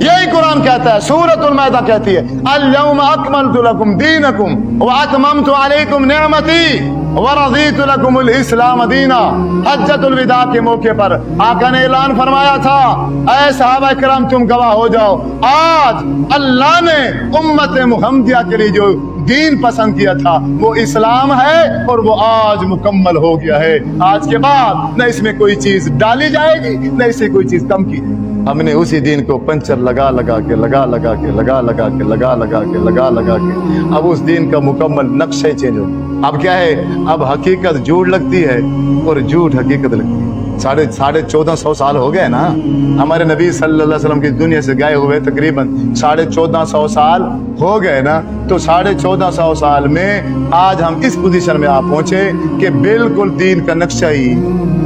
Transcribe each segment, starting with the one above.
यही कुरान कहता है, सूरतुल माइदा कहती है अल-यौमा अकमलतु लकुम दीनकुम व अतममतु अलैकुम निअमती व रज़ीतु लकुमुल इस्लाम दीना। हज्जतुल विदा के मौके पर आका ने ऐलान फरमाया था, ऐ सहाबा किराम तुम गवाह हो जाओ, आज अल्लाह ने उम्मत मुहम्मदिया के लिए जो दीन पसंद किया था वो इस्लाम है और वो आज मुकम्मल हो गया है। आज के बाद न इसमें कोई चीज डाली जाएगी न इससे कोई चीज कम की जाएगी। हमने उसी दीन को पंचर लगा लगा के अब उस दीन का मुकम्मल नक्शा ही चेंज हो गया। अब क्या है, अब हकीकत झूठ लगती है और झूठ हकीकत लगती है। साढ़े 1400 साल हो गए ना हमारे नबी सल्लल्लाहु अलैहि वसल्लम की दुनिया से गए हुए, तकरीबन 1450 साल हो गए ना। तो 1450 साल में आज हम इस पोजीशन में आ पहुंचे कि बिल्कुल दीन का नक्शा ही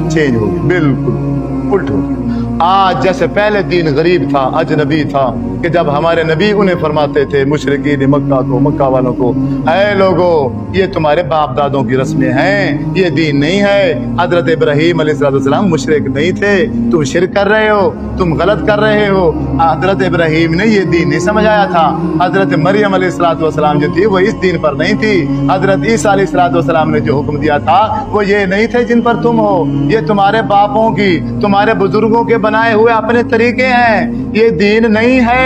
चेंज हो गया, बिल्कुल उल्ट हो गया। आज जैसे पहले दीन गरीब था, अजनबी था, कि जब हमारे नबी उन्हें फरमाते थे मुशरिकीन मक्का को, मक्का वालों को, ऐ लोगो ये तुम्हारे बाप दादों की रस्में हैं, ये दीन नहीं है। हजरत इब्राहीम अलैहिस्सलाम मुशरिक नहीं थे, तुम शिरक कर रहे हो, तुम गलत कर रहे हो। हजरत इब्राहीम ने ये दीन नहीं समझ आया था। हजरत मरियम अलैहिस्सलाम जो थी वो इस दीन पर नहीं थी। हजरत ईसा अलैहिस्सलाम ने जो हुक्म दिया था वो ये नहीं थे जिन पर तुम हो। ये तुम्हारे बापों की, तुम्हारे बुजुर्गों के बनाए हुए अपने तरीके हैं, ये दीन नहीं है।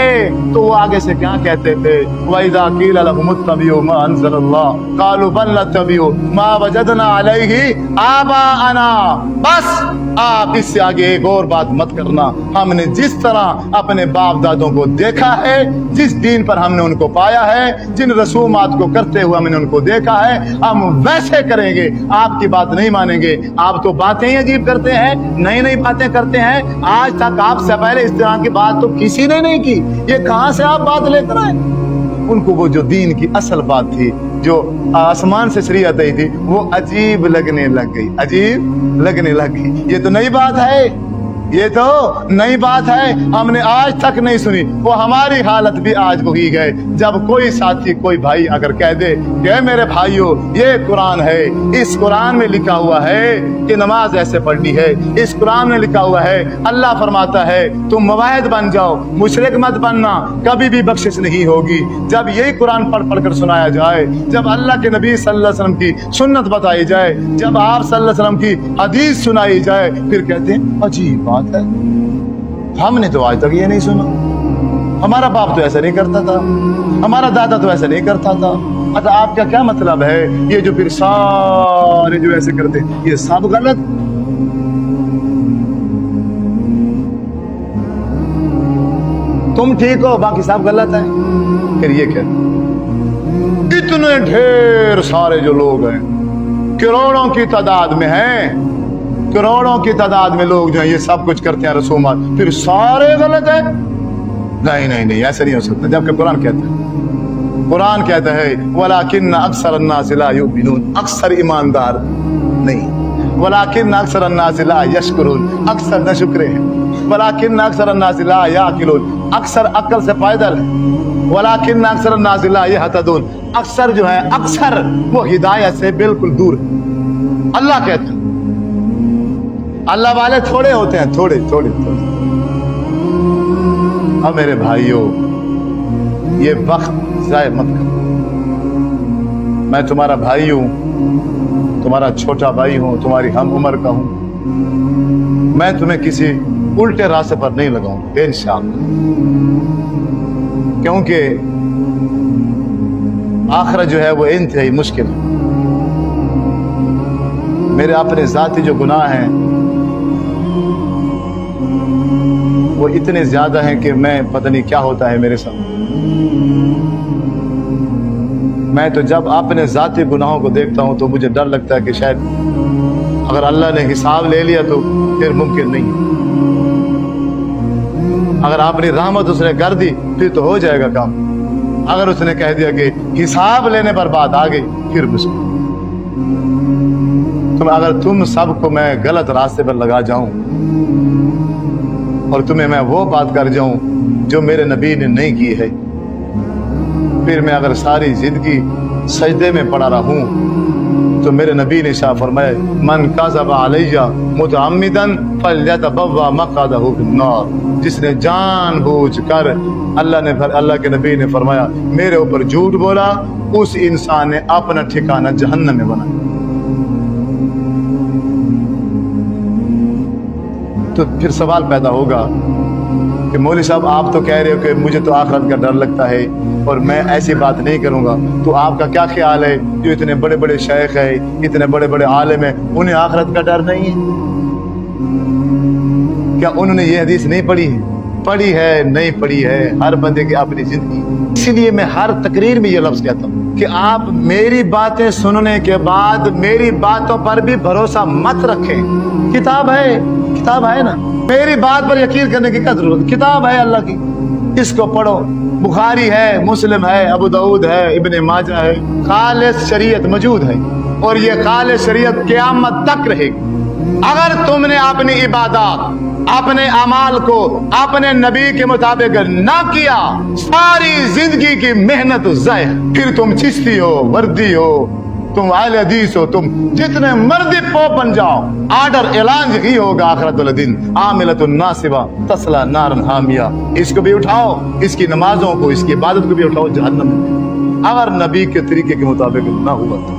तो वो आगे से क्या कहते थे, वइज़ा क़ील लहुम इत्तबिऊ मा अंज़लल्लाह क़ालू बल नत्तबिऊ मा वजदना अलैहि आबाअना। बस आप इससे आगे एक और बात मत करना। हमने जिस तरह अपने बाप दादों को देखा है, जिस दीन पर हमने उनको पाया है, जिन रसूमात को करते हुए हमने उनको देखा है, हम वैसे करेंगे, आपकी बात नहीं मानेंगे। आप तो बातें ही अजीब करते हैं, नई नई बातें करते हैं। आज तक आपसे पहले इस तरह की बात तो किसी ने नहीं की, ये कहां से आप बात लेकर आए? उनको वो जो दीन की असल बात थी, जो आसमान से शरीयत आई थी, वो अजीब लगने लग गई, अजीब लगने लग गई। ये तो नई बात है, ये तो नई बात है, हमने आज तक नहीं सुनी। वो हमारी हालत भी आज वही है, जब कोई साथी, कोई भाई अगर कह दे कि मेरे भाइयों ये कुरान है, इस कुरान में लिखा हुआ है कि नमाज ऐसे पढ़नी है, इस कुरान में लिखा हुआ है अल्लाह फरमाता है तुम मुवाहिद बन जाओ, मुशरिक मत बनना, कभी भी बख्शिश नहीं होगी। जब यही कुरान पढ़ पढ़ कर सुनाया जाए, जब अल्लाह के नबी सल्लल्लाहु अलैहि वसल्लम की सुन्नत बताई जाए, जब आप सल्लल्लाहु अलैहि वसल्लम की हदीस सुनाई जाए, फिर कहते हैं अजीब बात है, हमने तो आज तक ये नहीं सुना, हमारा बाप तो ऐसा नहीं करता था, हमारा दादा तो ऐसा नहीं करता था। अच्छा आपका क्या मतलब है, ये जो फिर सारे जो ऐसे करते ये सब गलत? तुम ठीक हो बाकी सब गलत है? फिर ये क्या, इतने ढेर सारे जो लोग हैं, करोड़ों की तादाद में हैं, करोड़ों की तादाद में लोग जो है ये सब कुछ करते हैं रसूमात, फिर सारे गलत है? नहीं नहीं नहीं, ऐसा नहीं हो सकता। जबकि कुरान कहता है, कुरान कहता है वलाकिन्न अक्सर अन्नास ला युमिनून, अक्सर ईमानदार नहीं, वलाकिन्न अक्सर अन्नास ला यशकुरून, अक्सर न शुक्र है, वलाकिन्न अक्सर अन्नास ला याकिलून, अक्सर अक्ल से पैदल है, वलाकिन्न अक्सर अन्नास ला यहतदून, अक्सर जो है अक्सर वो हिदायत से बिल्कुल दूर है। अल्लाह कहता है अल्लाह वाले थोड़े होते हैं, थोड़े थोड़े थोड़े। अब मेरे भाइयों ये वक्त जाया मत करो। मैं तुम्हारा भाई हूं, तुम्हारा छोटा भाई हूं, तुम्हारी हम उम्र का हूं। मैं तुम्हें किसी उल्टे रास्ते पर नहीं लगाऊंगा इंशाअल्लाह, क्योंकि आखिरत जो है वो इंतहाई मुश्किल है। मेरे अपने जाती जो गुनाह हैं वो इतने ज्यादा हैं कि मैं पता नहीं क्या होता है मेरे साथ। मैं तो जब अपने जाती गुनाहों को देखता हूं तो मुझे डर लगता है कि शायद अगर अल्लाह ने हिसाब ले लिया तो फिर मुमकिन नहीं। अगर आपने रहमत उसने कर दी फिर तो हो जाएगा काम, अगर उसने कह दिया कि हिसाब लेने पर बात आ गई फिर मुश्किल। अगर तुम सबको मैं गलत रास्ते पर लगा जाऊं और तुम्हें मैं वो बात कर जाऊं जो मेरे नबी ने नहीं की है, फिर मैं अगर सारी जिंदगी सजदे में पड़ा रहूं तो मेरे नबी ने शाह फरमाया, मन काज़ब अलैया मुतअम्मिदन फल्यतबव्वा मक़अदहु फिन्नार। जिसने जानबूझकर, अल्लाह के नबी ने फरमाया, मेरे ऊपर झूठ बोला, उस इंसान ने अपना ठिकाना जहन्नम में बनाया। तो फिर सवाल पैदा होगा कि मौलवी साहब आप तो कह रहे हो कि मुझे तो आखिरत का डर लगता है और मैं ऐसी बात नहीं करूंगा, तो आपका क्या ख्याल है जो इतने बड़े बड़े शेख है, इतने बड़े बड़े आलिम है, उन्हें आखिरत का डर नहीं है? क्या उन्होंने ये हदीस नहीं पढ़ी है? पढ़ी है, नहीं पढ़ी है, हर बंदे की अपनी जिंदगी। इसलिए मैं हर तकरीर में ये लफ्ज कहता हूँ कि आप मेरी बातें सुनने के बाद मेरी बातों पर भी भरोसा मत रखें। किताब है ना, मेरी बात पर यकीन करने की क्या जरूरत? किताब है अल्लाह की, इसको पढ़ो। बुखारी है, मुस्लिम है, अबू दाऊद है, इब्ने माजा है, खालिस शरीयत मौजूद है और ये खालिस शरीयत क़यामत तक रहेगी। अगर तुमने अपनी इबादत, अपने अमाल को अपने नबी के मुताबिक ना किया, सारी जिंदगी की मेहनत ज़ाया। फिर तुम चिश्ती हो, वर्दी हो, तुम अहले हदीस हो, तुम जितने मर्जी पोप बन जाओ, आर्डर ऐलान ही होगा आखिरत वाले दिन, आमिलतुन नासिबा तस्ला नारन हामिया। इसको भी उठाओ, इसकी नमाजों को, इसकी इबादत को भी उठाओ जहन्नम में, अगर नबी के तरीके के मुताबिक ना हुआ तो।